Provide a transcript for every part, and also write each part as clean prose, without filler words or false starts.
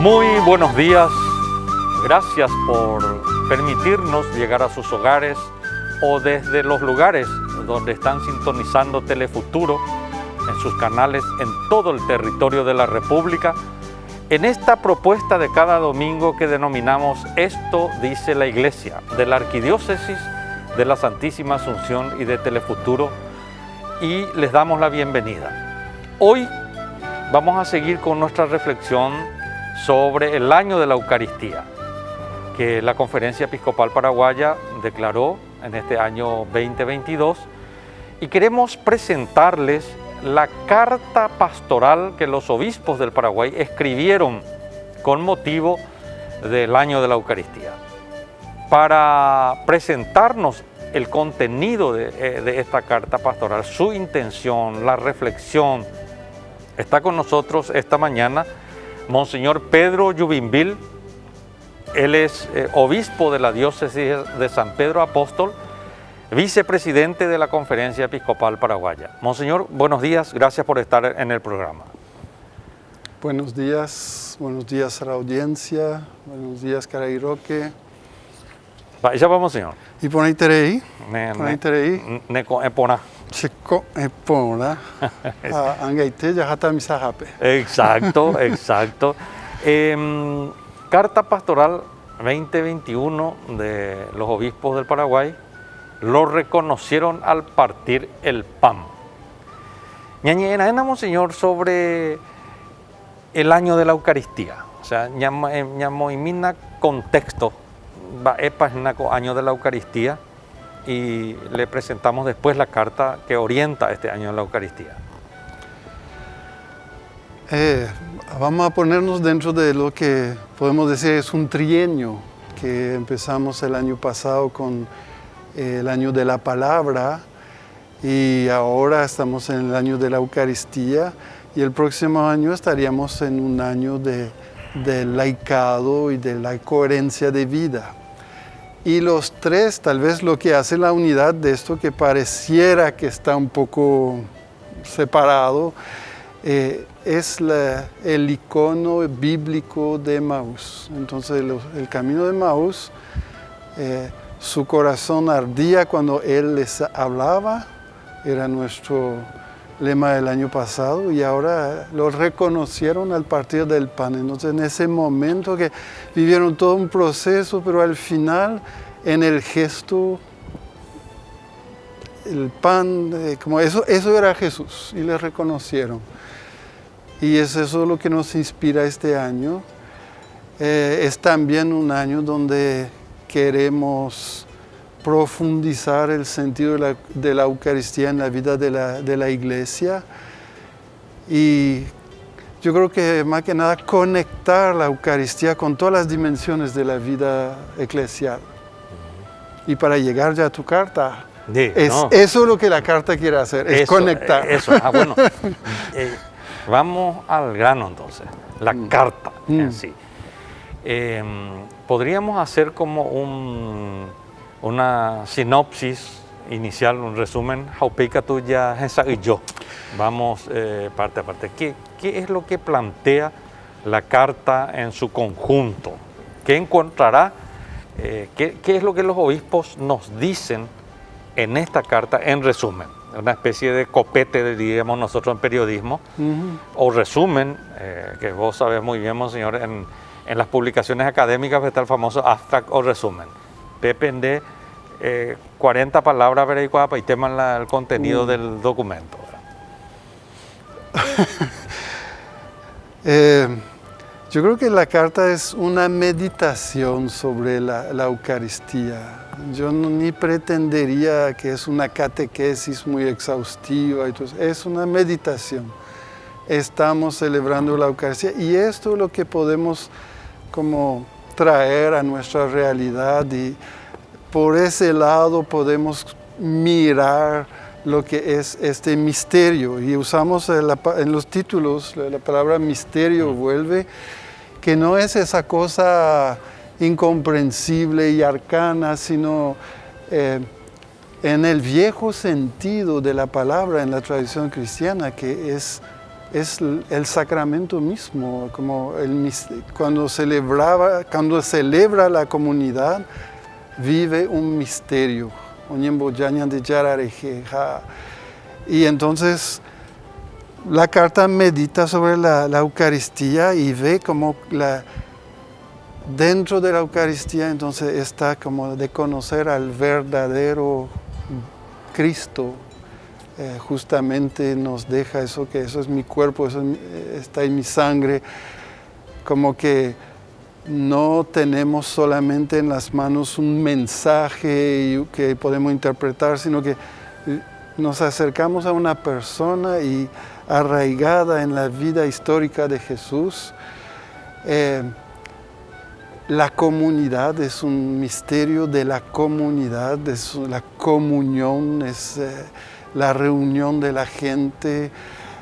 Muy buenos días, gracias por permitirnos llegar a sus hogares o desde los lugares donde están sintonizando Telefuturo en sus canales en todo el territorio de la República, en esta propuesta de cada domingo que denominamos Esto dice la Iglesia, de la Arquidiócesis de la Santísima Asunción y de Telefuturo, y les damos la bienvenida. Hoy vamos a seguir con nuestra reflexión sobre el año de la Eucaristía, que la Conferencia Episcopal Paraguaya declaró en este año 2022, y queremos presentarles la carta pastoral que los obispos del Paraguay escribieron con motivo del año de la Eucaristía. Para presentarnos el contenido de esta carta pastoral, su intención, la reflexión, está con nosotros esta mañana Monseñor Pedro Yuvinvil. Él es obispo de la diócesis de San Pedro Apóstol, vicepresidente de la Conferencia Episcopal Paraguaya. Monseñor, buenos días, gracias por estar en el programa. Buenos días a la audiencia, buenos días, Caray Roque. Ya vamos, señor. Y por ahí terei, Neko epona. Chico epona, angaite ya hata misahape. Exacto. Carta pastoral 2021 de los obispos del Paraguay. Lo reconocieron al partir el pan. Ñañena, Monseñor, sobre el año de la Eucaristía. O sea, ñamoimina contexto, va año de la Eucaristía, y le presentamos después la carta que orienta este año de la Eucaristía. Vamos a ponernos dentro de lo que podemos decir es un trienio que empezamos el año pasado con el año de la palabra, y ahora estamos en el año de la Eucaristía, y el próximo año estaríamos en un año de laicado y de la coherencia de vida. Y los tres, tal vez lo que hace la unidad de esto, que pareciera que está un poco separado, es el icono bíblico de Emaús. Entonces el camino de Emaús, su corazón ardía cuando Él les hablaba, era nuestro lema del año pasado, y ahora lo reconocieron al partir del pan. Entonces en ese momento que vivieron todo un proceso, pero al final en el gesto, el pan, como eso era Jesús, y le reconocieron. Y es eso lo que nos inspira este año. Es también un año donde queremos profundizar el sentido de la Eucaristía en la vida de la Iglesia, y yo creo que más que nada conectar la Eucaristía con todas las dimensiones de la vida eclesial. Y para llegar ya a tu carta, eso es lo que la carta quiere hacer, es conectar. Bueno, vamos al grano entonces, la carta en sí. Podríamos hacer como una sinopsis inicial, un resumen. Vamos parte a parte. ¿Qué es lo que plantea la carta en su conjunto? ¿Qué encontrará? ¿Qué es lo que los obispos nos dicen en esta carta en resumen? Una especie de copete, diríamos nosotros en periodismo, o resumen, que vos sabés muy bien, Monseñor, en las publicaciones académicas está el famoso abstract o resumen. Depende 40 palabras y tema el contenido del documento. Yo creo que la carta es una meditación sobre la Eucaristía. Yo ni pretendería que es una catequesis muy exhaustiva, es una meditación. Estamos celebrando la Eucaristía, y esto es lo que podemos como traer a nuestra realidad, y por ese lado podemos mirar lo que es este misterio, y usamos en los títulos la palabra misterio, vuelve, que no es esa cosa incomprensible y arcana, sino en el viejo sentido de la palabra en la tradición cristiana, que es es el sacramento mismo, como cuando celebra la comunidad, vive un misterio. Y entonces la carta medita sobre la Eucaristía y ve como dentro de la Eucaristía entonces está como de conocer al verdadero Cristo. Justamente nos deja eso, que eso es mi cuerpo, eso está en mi sangre, como que no tenemos solamente en las manos un mensaje que podemos interpretar, sino que nos acercamos a una persona y arraigada en la vida histórica de Jesús. La comunidad es un misterio de la comunidad, es la comunión, es la reunión de la gente,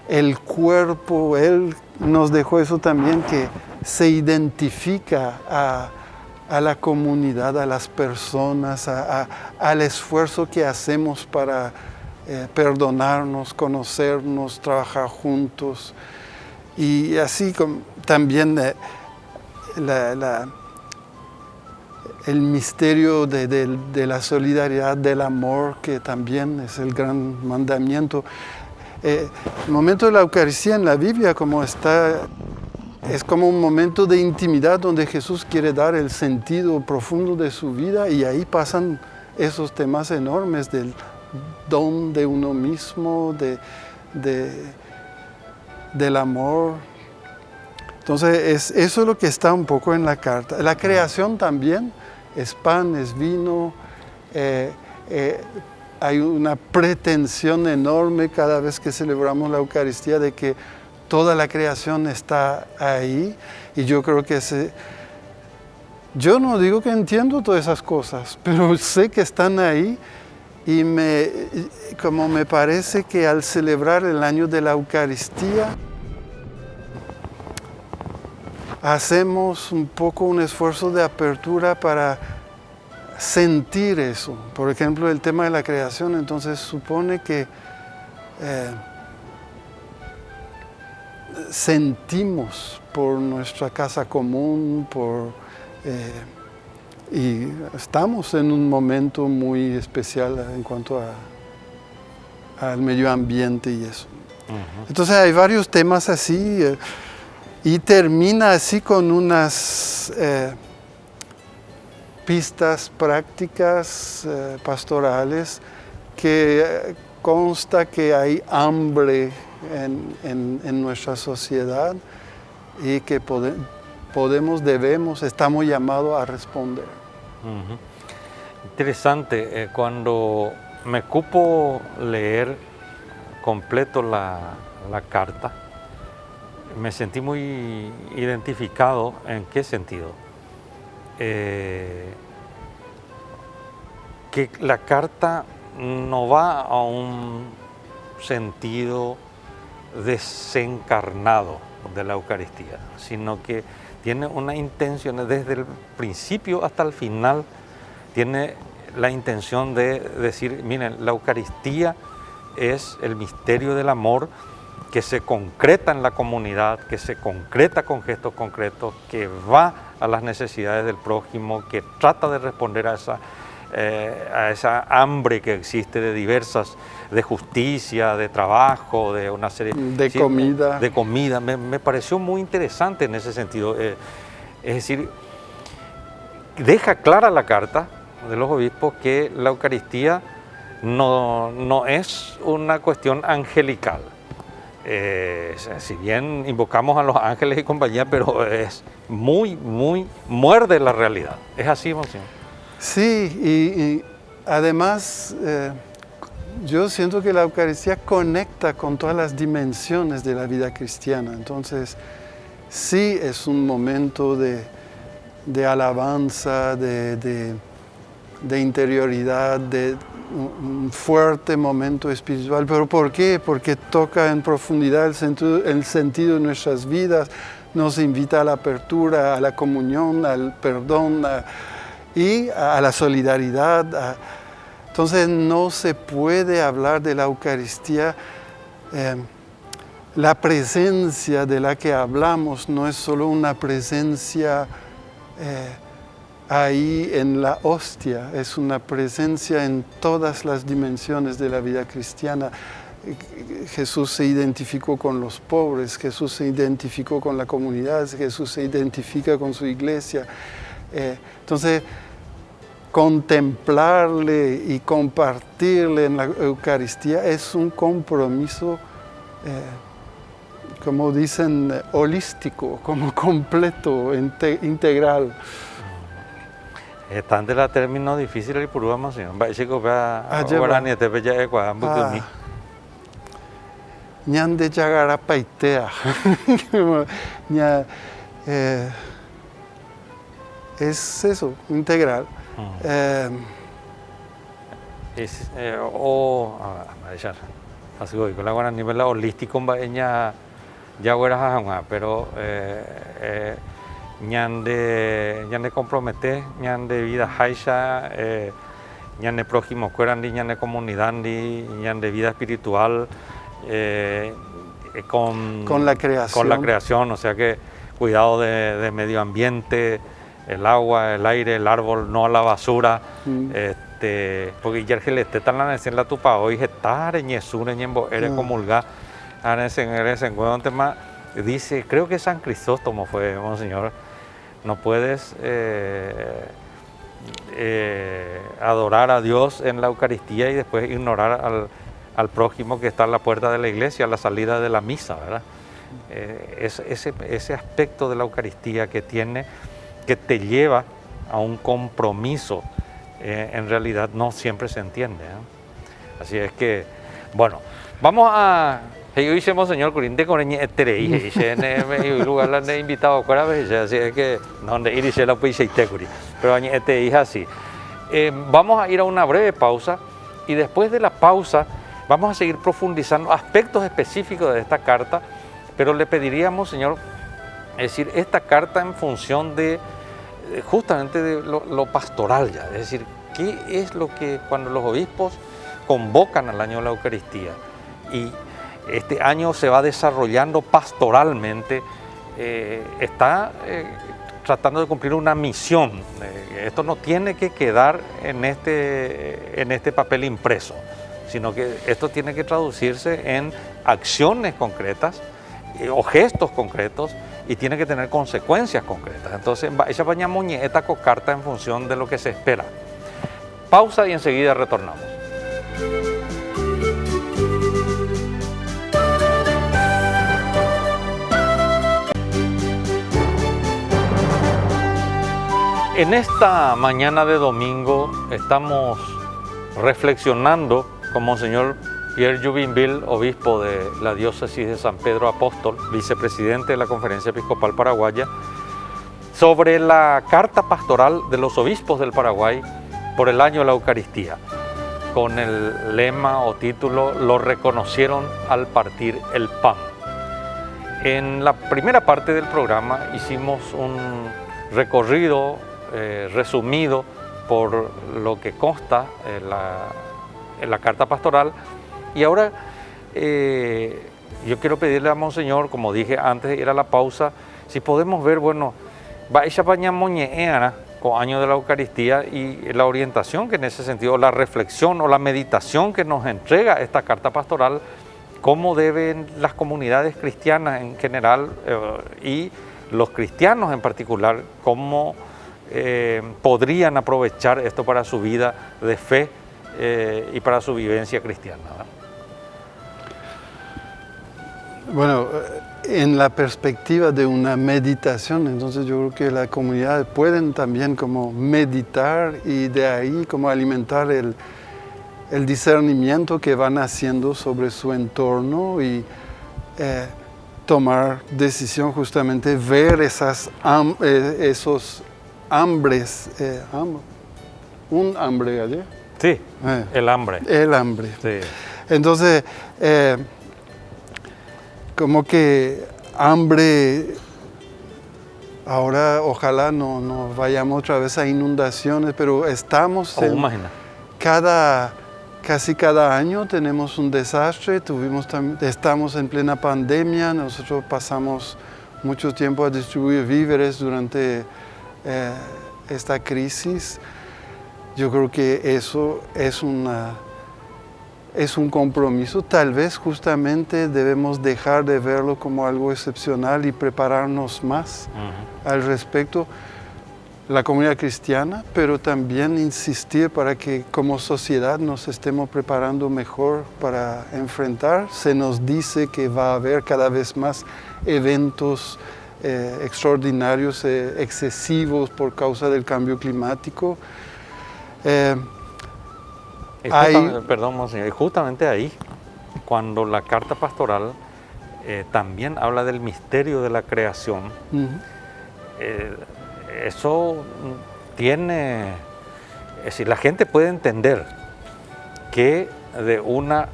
el cuerpo. Él nos dejó eso también, que se identifica a la comunidad, a las personas, al esfuerzo que hacemos para perdonarnos, conocernos, trabajar juntos. Y así también el misterio de la solidaridad, del amor, que también es el gran mandamiento. El momento de la Eucaristía en la Biblia es como un momento de intimidad donde Jesús quiere dar el sentido profundo de su vida, y ahí pasan esos temas enormes del don de uno mismo, del amor. Entonces eso es lo que está un poco en la carta. La creación también es pan, es vino. Hay una pretensión enorme cada vez que celebramos la Eucaristía de que toda la creación está ahí, y yo creo que yo no digo que entiendo todas esas cosas, pero sé que están ahí, y como me parece que al celebrar el año de la Eucaristía hacemos un poco un esfuerzo de apertura para sentir eso. Por ejemplo, el tema de la creación, entonces supone que sentimos por nuestra casa común, y estamos en un momento muy especial en cuanto al medio ambiente y eso. Uh-huh. Entonces hay varios temas así, y termina así con unas pistas prácticas pastorales, que consta que hay hambre en nuestra sociedad, y que estamos llamados a responder. Uh-huh. Interesante, cuando me cupo leer completo la carta, me sentí muy identificado. ¿En qué sentido? Que la carta no va a un sentido desencarnado de la Eucaristía, sino que tiene una intención desde el principio hasta el final. Tiene la intención de decir, miren, la Eucaristía es el misterio del amor que se concreta en la comunidad, que se concreta con gestos concretos, que va a las necesidades del prójimo, que trata de responder a esa hambre que existe de justicia, de trabajo, de una serie de comida. De comida. Me pareció muy interesante en ese sentido. Es decir, deja clara la carta de los obispos que la Eucaristía no es una cuestión angelical. Si bien invocamos a los ángeles y compañía, pero es muy muerde la realidad. ¿Es así, Monseñor? Sí, y además yo siento que la Eucaristía conecta con todas las dimensiones de la vida cristiana. Entonces, sí es un momento de alabanza, de interioridad, de un fuerte momento espiritual. ¿Pero por qué? Porque toca en profundidad el sentido de nuestras vidas, nos invita a la apertura, a la comunión, al perdón y a la solidaridad. Entonces no se puede hablar de la Eucaristía la presencia de la que hablamos no es solo una presencia ahí en la hostia, es una presencia en todas las dimensiones de la vida cristiana. Jesús se identificó con los pobres, Jesús se identificó con la comunidad, Jesús se identifica con su iglesia. Entonces, contemplarle y compartirle en la Eucaristía es un compromiso, como dicen, holístico, como completo, integral. Están de la término difícil y por vamos, señor. Va a decir que ahora ni te veía ecuador, ñande llagara paitea. Es eso, integral. Así que con la nivel holístico ya pero ñande compromete ñande vida haisha ñande prójimo cuerandi ñande comunidad ñande vida espiritual con la creación, o sea que cuidado de medio ambiente, el agua, el aire, el árbol, no a la basura. Porque ya el te tan la en la tupa hoy estar en Jesús en eres comulgar en ese tema dice, creo que San Crisóstomo fue, monseñor, no puedes adorar a Dios en la Eucaristía y después ignorar al prójimo que está en la puerta de la iglesia, a la salida de la misa, ¿verdad? Ese aspecto de la Eucaristía que te lleva a un compromiso, en realidad no siempre se entiende, ¿eh? Así es que, bueno, vamos a... Yo hice monseñor Corinte con el Terei, en lugar de invitado a vez, así es que donde ir la pues pero es así. Vamos a ir a una breve pausa y después de la pausa vamos a seguir profundizando aspectos específicos de esta carta, pero le pediríamos, señor, es decir, esta carta en función de justamente de lo pastoral ya, es decir, qué es lo que cuando los obispos convocan al año de la Eucaristía y este año se va desarrollando pastoralmente, está tratando de cumplir una misión. Esto no tiene que quedar en este papel impreso, sino que esto tiene que traducirse en acciones concretas o gestos concretos y tiene que tener consecuencias concretas. Entonces, esa paña muñeca con carta en función de lo que se espera. Pausa y enseguida retornamos. En esta mañana de domingo estamos reflexionando con Monseñor Pierre Juvinville, obispo de la diócesis de San Pedro Apóstol, vicepresidente de la Conferencia Episcopal Paraguaya, sobre la carta pastoral de los obispos del Paraguay por el año de la Eucaristía, con el lema o título "Lo reconocieron al partir el pan". En la primera parte del programa hicimos un recorrido resumido por lo que consta en la carta pastoral y ahora yo quiero pedirle a Monseñor, como dije antes de ir a la pausa, si podemos ver, bueno, va esa paña moñeana con año de la Eucaristía y la orientación que en ese sentido, la reflexión o la meditación que nos entrega esta carta pastoral, cómo deben las comunidades cristianas en general y los cristianos en particular, cómo podrían aprovechar esto para su vida de fe y para su vivencia cristiana, ¿verdad? Bueno, en la perspectiva de una meditación, entonces yo creo que las comunidades pueden también como meditar y de ahí como alimentar el discernimiento que van haciendo sobre su entorno y tomar decisión, justamente ver esos hambres, un hambre ayer. Sí, el hambre. El hambre. Sí. Entonces, como que hambre, ahora ojalá no vayamos otra vez a inundaciones, pero estamos imagina. cada casi cada año tenemos un desastre, estamos en plena pandemia, nosotros pasamos mucho tiempo a distribuir víveres durante esta crisis. Yo creo que eso es un compromiso. Tal vez justamente debemos dejar de verlo como algo excepcional y prepararnos más al respecto, la comunidad cristiana, pero también insistir para que como sociedad nos estemos preparando mejor para enfrentar. Se nos dice que va a haber cada vez más eventos extraordinarios, excesivos por causa del cambio climático. Perdón, Monseñor, justamente ahí, cuando la carta pastoral también habla del misterio de la creación, eso tiene, es decir, la gente puede entender que de una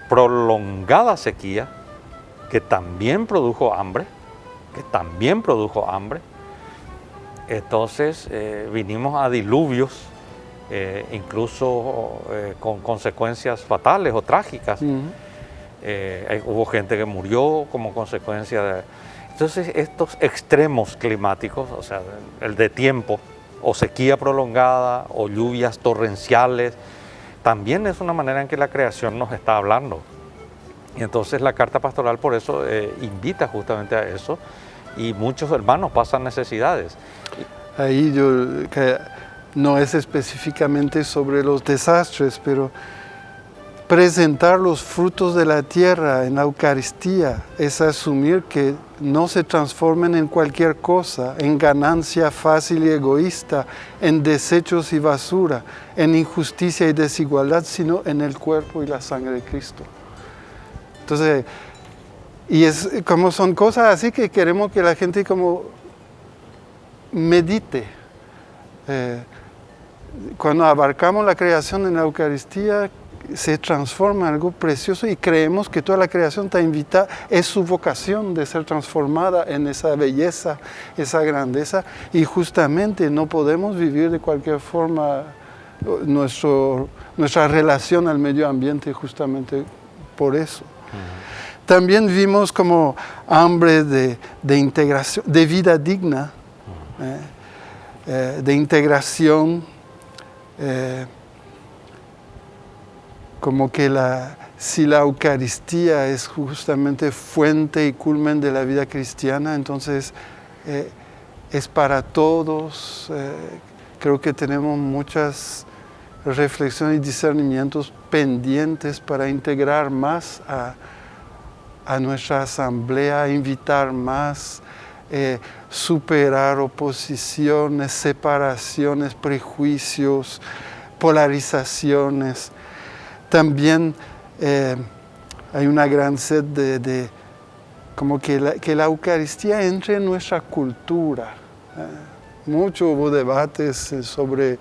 prolongada sequía, que también produjo hambre, entonces vinimos a diluvios, incluso con consecuencias fatales o trágicas. Hubo gente que murió como consecuencia de... Entonces estos extremos climáticos, o sea, el de tiempo, o sequía prolongada, o lluvias torrenciales, también es una manera en que la creación nos está hablando. Y entonces la carta pastoral por eso invita justamente a eso, y muchos hermanos pasan necesidades. Ahí que no es específicamente sobre los desastres, pero presentar los frutos de la tierra en la Eucaristía es asumir que no se transformen en cualquier cosa, en ganancia fácil y egoísta, en desechos y basura, en injusticia y desigualdad, sino en el cuerpo y la sangre de Cristo. Entonces, y es como son cosas así que queremos que la gente como medite. Cuando abarcamos la creación en la Eucaristía, se transforma en algo precioso y creemos que toda la creación está invitada, es su vocación de ser transformada en esa belleza, esa grandeza, y justamente no podemos vivir de cualquier forma nuestra relación al medio ambiente justamente por eso. También vimos como hambre de integración, de vida digna, de integración, como que si la Eucaristía es justamente fuente y culmen de la vida cristiana, entonces es para todos. Creo que tenemos muchas reflexiones y discernimientos pendientes para integrar más a nuestra asamblea, invitar más, superar oposiciones, separaciones, prejuicios, polarizaciones. También hay una gran sed de como que la Eucaristía entre en nuestra cultura. Mucho hubo debates sobre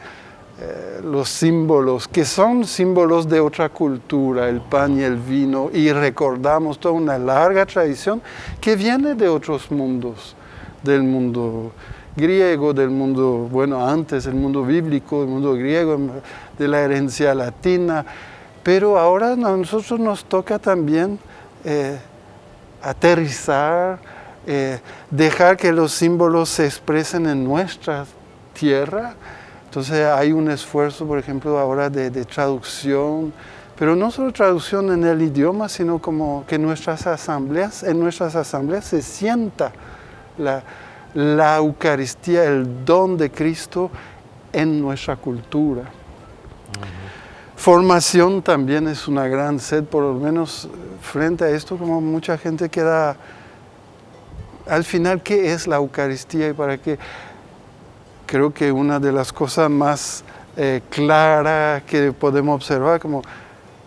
los símbolos, que son símbolos de otra cultura, el pan y el vino, y recordamos toda una larga tradición que viene de otros mundos, del mundo griego, del mundo, bueno, antes el mundo bíblico, el mundo griego, de la herencia latina. Pero ahora a nosotros nos toca también aterrizar, dejar que los símbolos se expresen en nuestra tierra. Entonces hay un esfuerzo, por ejemplo, ahora de traducción, pero no solo traducción en el idioma, sino como que en nuestras asambleas se sienta la Eucaristía, el don de Cristo en nuestra cultura. Formación también es una gran sed, por lo menos frente a esto, como mucha gente queda, al final, ¿qué es la Eucaristía y para qué? Creo que una de las cosas más claras que podemos observar, como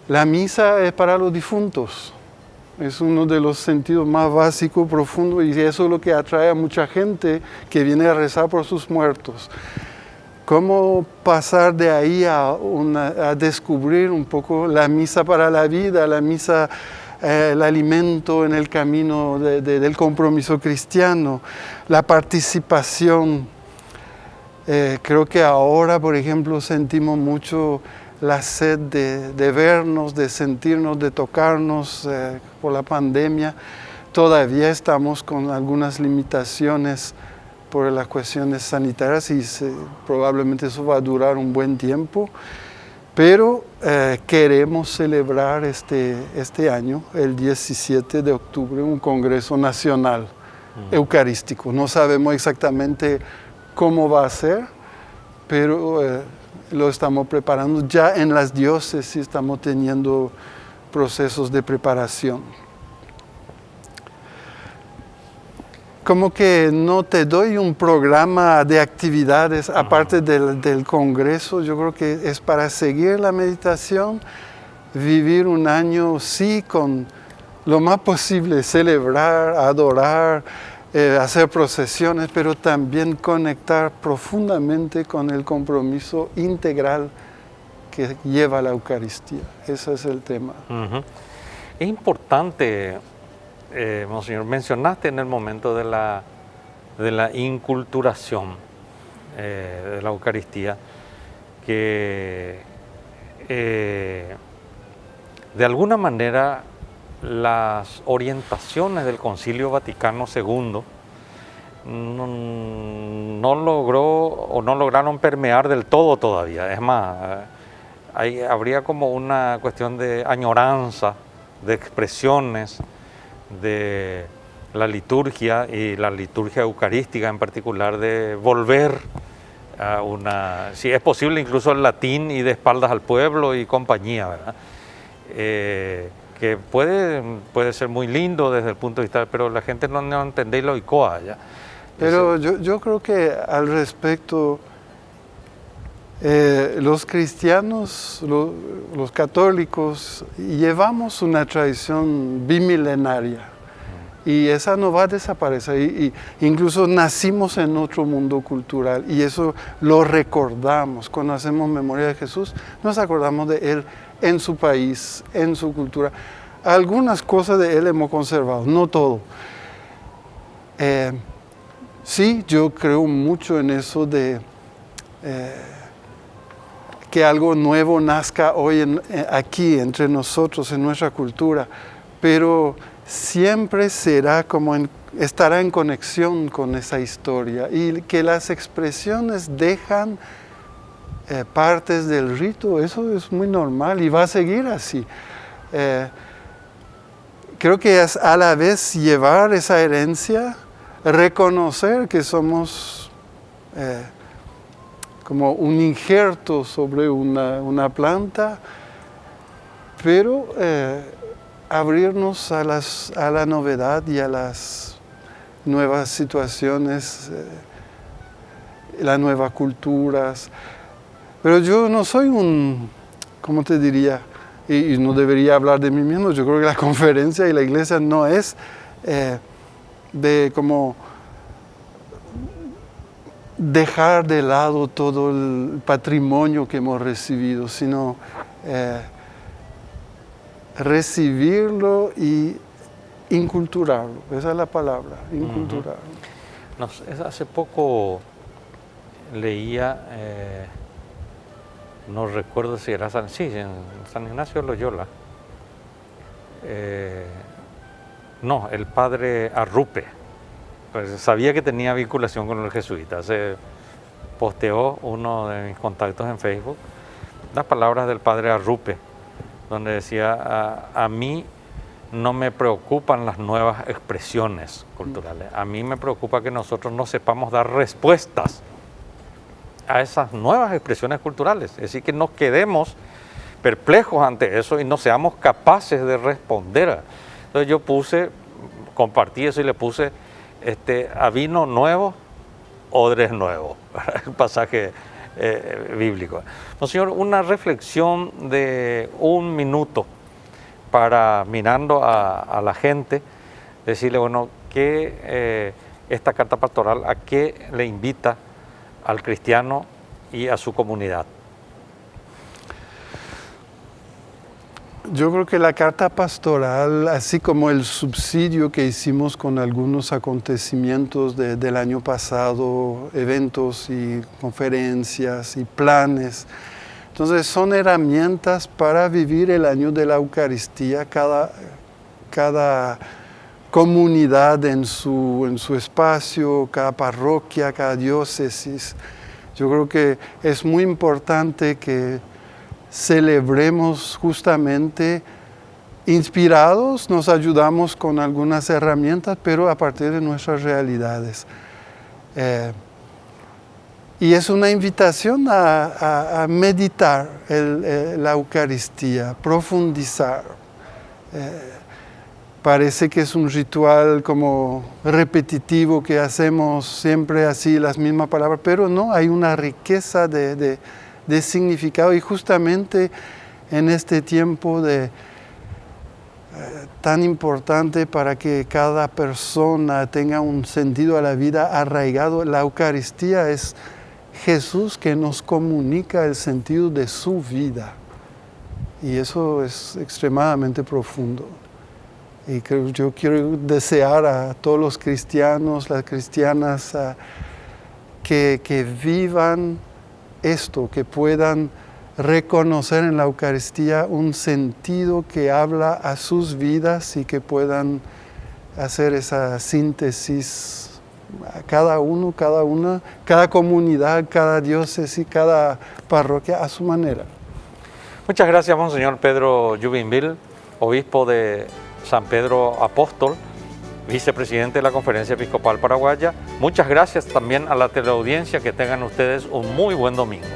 la misa es para los difuntos, es uno de los sentidos más básicos, profundos, y eso es lo que atrae a mucha gente que viene a rezar por sus muertos. ¿Cómo pasar de ahí a descubrir un poco la misa para la vida, la misa, el alimento en el camino del compromiso cristiano, la participación? Creo que ahora, por ejemplo, sentimos mucho la sed de vernos, de sentirnos, de tocarnos por la pandemia. Todavía estamos con algunas limitaciones por las cuestiones sanitarias y probablemente eso va a durar un buen tiempo. Pero queremos celebrar este año, el 17 de octubre, un Congreso Nacional Eucarístico. No sabemos exactamente cómo va a ser, pero lo estamos preparando. Ya en las diócesis estamos teniendo procesos de preparación. Como que no te doy un programa de actividades aparte del Congreso. Yo creo que es para seguir la meditación, vivir un año, sí, con lo más posible, celebrar, adorar, hacer procesiones, pero también conectar profundamente con el compromiso integral que lleva la Eucaristía. Ese es el tema. Es importante, Monseñor, mencionaste en el momento de la inculturación de la Eucaristía que de alguna manera las orientaciones del Concilio Vaticano II no lograron permear del todo todavía. Es más, habría como una cuestión de añoranza, de expresiones de la liturgia y la liturgia eucarística en particular, de volver a una, si es posible, incluso el latín y de espaldas al pueblo y compañía, ¿verdad? Que puede ser muy lindo desde el punto de vista, pero la gente no entiende y lo icoa ya. Pero yo creo que al respecto, los cristianos, los católicos, llevamos una tradición bimilenaria y esa no va a desaparecer. Y incluso nacimos en otro mundo cultural y eso lo recordamos. Cuando hacemos memoria de Jesús, nos acordamos de Él en su país, en su cultura. Algunas cosas de Él hemos conservado, no todo. Sí, yo creo mucho en eso de que algo nuevo nazca hoy aquí entre nosotros, en nuestra cultura, pero siempre estará en conexión con esa historia y que las expresiones dejan partes del rito, eso es muy normal y va a seguir así. Creo que es a la vez llevar esa herencia, reconocer que somos como un injerto sobre una planta, pero abrirnos a la novedad y a las nuevas situaciones, las nuevas culturas. Pero yo no soy ¿cómo te diría? Y no debería hablar de mí mismo. Yo creo que la conferencia y la iglesia no es de como dejar de lado todo el patrimonio que hemos recibido, sino recibirlo y inculturarlo. Esa es la palabra, inculturarlo. Hace poco leía, no recuerdo si era en San Ignacio de Loyola, el padre Arrupe, pues sabía que tenía vinculación con los jesuitas, se posteó uno de mis contactos en Facebook, las palabras del padre Arrupe, donde decía, a mí no me preocupan las nuevas expresiones culturales, a mí me preocupa que nosotros no sepamos dar respuestas a esas nuevas expresiones culturales, es decir, que nos quedemos perplejos ante eso y no seamos capaces de responder. Entonces yo compartí eso y le puse, a vino nuevo, odres nuevos, el pasaje bíblico. Monseñor, una reflexión de un minuto para, mirando a la gente, decirle, que esta carta pastoral, ¿a qué le invita al cristiano y a su comunidad? Yo creo que la carta pastoral, así como el subsidio que hicimos con algunos acontecimientos del año pasado, eventos y conferencias y planes, Entonces son herramientas para vivir el año de la Eucaristía, cada comunidad en su espacio, cada parroquia, cada diócesis. Yo creo que es muy importante que celebremos justamente inspirados, nos ayudamos con algunas herramientas, pero a partir de nuestras realidades. Y es una invitación a meditar la Eucaristía, profundizar. Parece que es un ritual como repetitivo que hacemos siempre así las mismas palabras, pero no, hay una riqueza de significado y justamente en este tiempo tan importante para que cada persona tenga un sentido a la vida arraigado, la Eucaristía es Jesús que nos comunica el sentido de su vida y eso es extremadamente profundo. Y yo quiero desear a todos los cristianos, las cristianas, que vivan esto, que puedan reconocer en la Eucaristía un sentido que habla a sus vidas y que puedan hacer esa síntesis a cada uno, cada una, cada comunidad, cada diócesis, cada parroquia a su manera. Muchas gracias, Monseñor Pedro Yuvinville, obispo de San Pedro Apóstol, vicepresidente de la Conferencia Episcopal Paraguaya. Muchas gracias también a la teleaudiencia, que tengan ustedes un muy buen domingo.